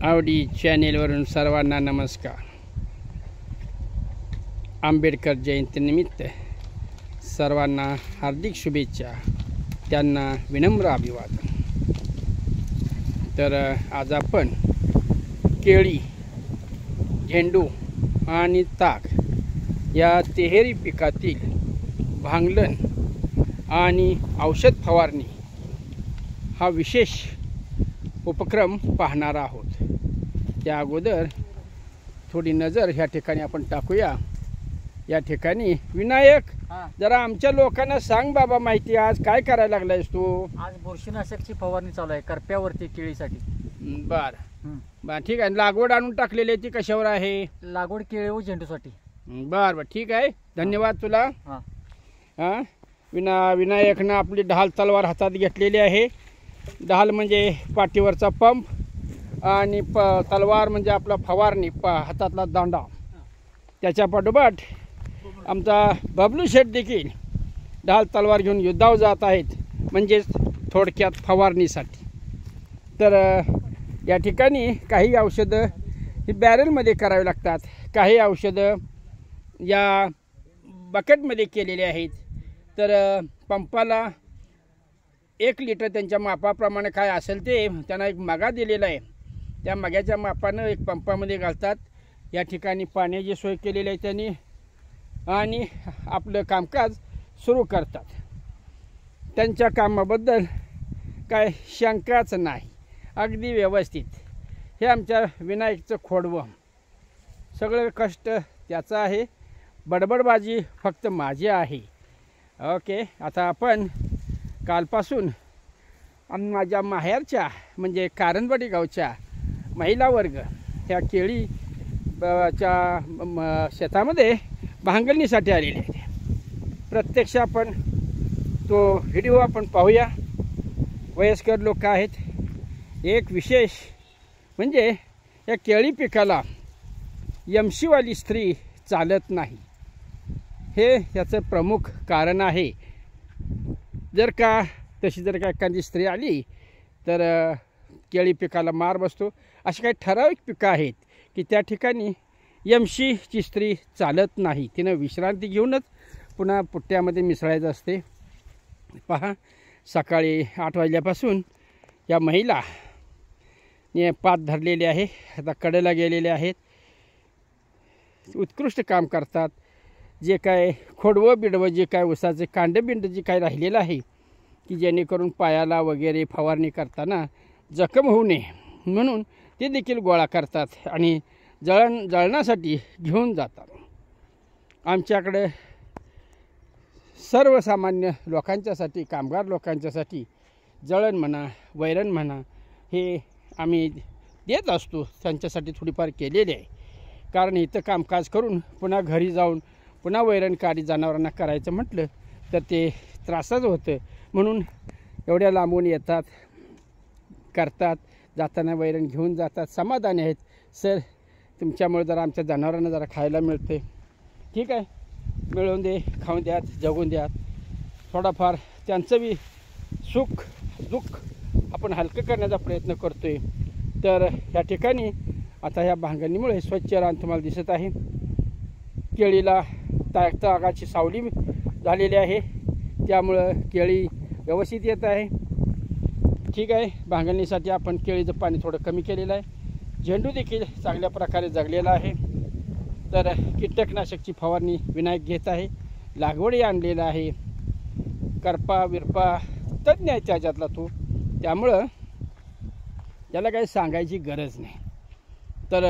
आवडी चॅनेलवरून सर्वांना नमस्कार. आंबेडकर जयंतीनिमित्त सर्वांना हार्दिक शुभेच्छा, त्यांना विनम्र अभिवादन. तर आज आपण केळी, झेंडू आणि ताक या तिहेरी पिकातील भांगलन आणि औषध फवारणी हा विशेष उपक्रम पाहणार आहोत. त्या अगोदर थोडी नजर ह्या ठिकाणी आपण टाकूया. या ठिकाणी विनायक, जरा आमच्या लोकांना सांग बाबा माहिती, आज काय करायला लागलायस तू? आज बुरशीनाशकची फवारणी चालू आहे करप्यावरती केळीसाठी. बर ठीक आहे. लागवड आणून टाकलेली आहे ती कशावर आहे? लागवड केळी व झेंडूसाठी. बर ठीक आहे, धन्यवाद तुला. हां, विनायकनं आपली ढाल तलवार हातात घेतलेली आहे. ढाल म्हणजे पाठीवरचा पंप आणि तलवार म्हणजे आपला फवारणी हातातला दांडा. त्याच्या पाठोपाठ आमचा बबलू शेठ देखील ढाल तलवार घेऊन युद्धावर जात आहेत, म्हणजेच थोडक्यात फवारणीसाठी. तर या ठिकाणी काही औषधं ही बॅरलमध्ये करावी लागतात, काही औषधं या बकेटमध्ये केलेली आहेत. तर पंपाला 1 लिटर त्यांच्या मापाप्रमाणे काय असेल ते त्यांना एक मगा दिलेला आहे. त्या मग्याच्या मापानं एक पंपामध्ये घालतात. या ठिकाणी पाण्याची सोय केलेली आहे त्यांनी आणि आपलं कामकाज सुरू करतात. त्यांच्या कामाबद्दल काय शंकाच नाही, अगदी व्यवस्थित. हे आमच्या विनायकचं खोडवं, सगळं कष्ट त्याचं आहे, बडबडबाजी फक्त माझी आहे. ओके, आता आपण कालपासून माझ्या माहेरच्या म्हणजे कारंजवाडी गावच्या महिला वर्ग ह्या केळी च्या शेतामध्ये भांगलणीसाठी आलेले आहेत. प्रत्यक्ष आपण तो व्हिडिओ आपण पाहूया. वयस्कर लोक आहेत. एक विशेष म्हणजे या केळी पिकाला यमशीवाली स्त्री चालत नाही, हे याचं प्रमुख कारण आहे. जर का तशी जर का एखादी स्त्री आली तर केळी पिकाला मार बसतो. अशी काही ठराविक पिकं आहेत की त्या ठिकाणी यमशीची स्त्री चालत नाही. तिनं विश्रांती घेऊनच पुन्हा पुट्ट्यामध्ये मिसळायचं असते. पहा, सकाळी 8 वाजल्यापासून या महिला पात धरलेले आहे, आता कडेला गेलेले आहेत. उत्कृष्ट काम करतात. जे काय खोडवं बिडवं जे काय उसाचे कांडबिंड जे काय राहिलेलं आहे की जेणेकरून पायाला वगैरे फवारणी करताना जखम होऊ नये म्हणून ते देखील गोळा करतात आणि जळणासाठी घेऊन जातात. आमच्याकडे सर्वसामान्य लोकांच्यासाठी, कामगार लोकांच्यासाठी जळण म्हणा, वैरण म्हणा, हे आम्ही देत असतो. त्यांच्यासाठी थोडीफार केलेली आहे. कारण इथं कामकाज करून पुन्हा घरी जाऊन पुन्हा वैरण काढी जनावरांना करायचं म्हटलं तर ते त्रासच होतं. म्हणून एवढ्या लांबून येतात, करतात, जाताना वैरण घेऊन जातात. समाधानी आहेत. सर, तुमच्यामुळे जरा आमच्या जनावरांना जरा खायला मिळते. ठीक आहे, मिळवून दे, खाऊन द्यात, जगून द्यात. थोडाफार त्यांचं बी सुख दुःख आपण हलकं करण्याचा प्रयत्न करतो आहे. तर या ठिकाणी आता ह्या भांगणीमुळे स्वच्छ रान तुम्हाला दिसत आहे. केळीला तागाची सावली झालेली आहे, त्यामुळं केळी व्यवस्थित येत आहे. ठीक आहे, भांगणीसाठी आपण केळीचं पाणी थोडं कमी केलेलं आहे. झेंडू देखील चांगल्या प्रकारे जगलेला आहे. तर कीटकनाशकची फवारणी विनायक घेत आहे. लागवडी आणलेला आहे. करपा विरपा तज्ञ आहे त्याच्यातला तो, त्यामुळं त्याला काही सांगायची गरज नाही. तर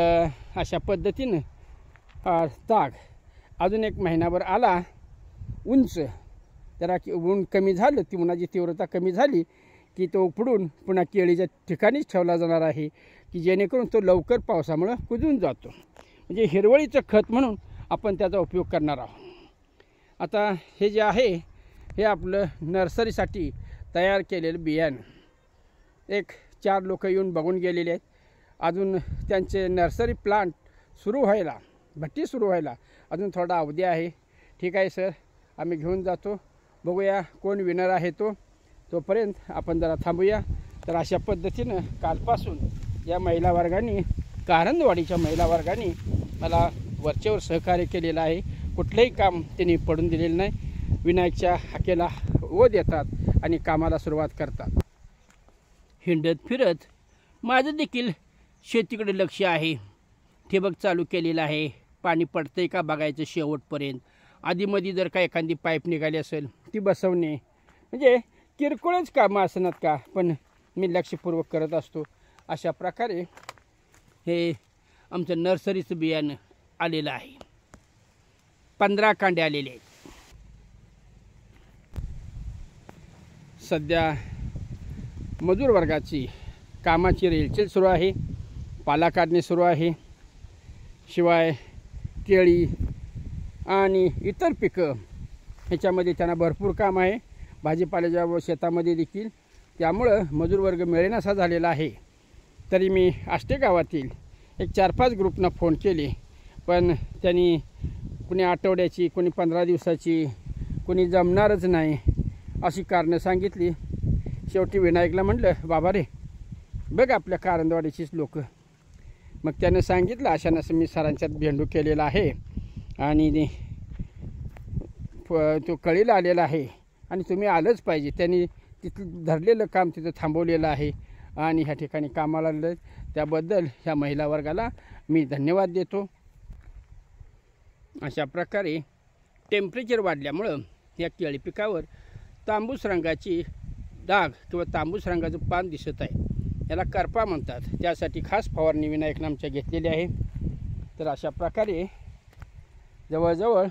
अशा पद्धतीनं ताग अजून 1 महिनाभर आला उंच, जरा ऊन कमी झालं, ती उन्हाची तीव्रता कमी झाली की तो उपडून पुन्हा केळीच्या ठिकाणीच ठेवला जाणार आहे की जेणेकरून तो लवकर पावसामुळं कुजून जातो. म्हणजे हिरवळीचं खत म्हणून आपण त्याचा उपयोग करणार आहोत. आता हे जे आहे हे आपलं नर्सरीसाठी तयार केलेलं बियाणं. 4 लोक येऊन बघून गेलेले आहेत. अजून त्यांचे नर्सरी प्लांट सुरू व्हायला, भट्टी सुरू व्हायला अजून थोडा अवधी आहे. ठीक आहे सर, आम्ही घेऊन जातो. बघूया कोण विनर आहे तोपर्यंत आपण जरा थांबूया. तर अशा पद्धतीनं कालपासून या महिला वर्गाने, कारंदवाडीच्या महिला वर्गाने मला वरचेवर सहकार्य केलेलं आहे. कुठलंही काम त्यांनी पडून दिलेलं नाही. विनायकच्या हाकेला ओ देतात आणि कामाला सुरुवात करतात. हिंडत फिरत माझं देखील शेतीकडे लक्ष आहे. ठिबक चालू केलेलं आहे. पाणी पडतंय का बघायचं शेवटपर्यंत. आधीमध्ये जर का एखादी पाईप निघाली असेल ती बसवणे, म्हणजे किरकोळच कामं असणार का, पण मी लक्षपूर्वक करत असतो. अशा प्रकारे हे आमचं नर्सरीचं बियाणं आलेलं आहे. 15 कांडे आलेले आहेत. सध्या मजूर वर्गाची कामाची रेलचेल सुरू आहे. पाला काढणे सुरू आहे. शिवाय केळी आणि इतर पिकं ह्याच्यामध्ये त्यांना भरपूर काम आहे. भाजीपाल्याच्या शेतामध्ये देखील. त्यामुळं मजूर वर्ग मिळेनासा झालेला आहे. तरी मी आष्टे गावातील एक 4-5 ग्रुपना फोन केले, पण त्यांनी कुणी आठवड्याची, कुणी 15 दिवसाची, कुणी जमणारच नाही अशी कारणं सांगितली. शेवटी विनायकला म्हटलं, बाबा रे बघ आपल्या कारंदवाडीचीच लोक. मग त्यानं सांगितलं अशा नसं मी सरांच्यात भेंडू केलेला आहे आणि तो कळीला आलेला आहे आणि तुम्ही आलंच पाहिजे. त्यांनी तिथं धरलेलं काम तिथं थांबवलेलं आहे आणि ह्या ठिकाणी कामाला आलं. त्याबद्दल ह्या महिला वर्गाला मी धन्यवाद देतो. अशा प्रकारे टेम्परेचर वाढल्यामुळं या केळी पिकावर तांबूस रंगाची डाग किंवा तांबूस रंगाचं पान दिसत आहे. याला करपा म्हणतात. त्यासाठी खास फवारणी विनायकनं आमच्या घेतलेली आहे. तर अशा प्रकारे जवळजवळ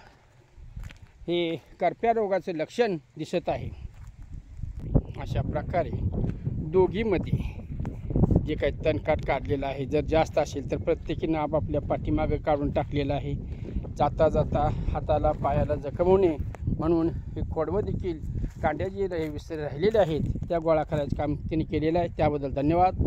हे करप्या रोगाचं लक्षण दिसत आहे. अशा प्रकारे दोघीमध्ये जे काही तणकाट काढलेलं आहे, जर जास्त असेल तर प्रत्येकीनं आपापल्या पाठीमागं काढून टाकलेलं आहे. जाता जाता हाताला पायाला जखम होणे म्हणून हे खोडवं देखील कांड्या जे राहिलेले आहेत त्या गोळा करायचं काम त्यांनी केलेलं आहे. त्याबद्दल धन्यवाद.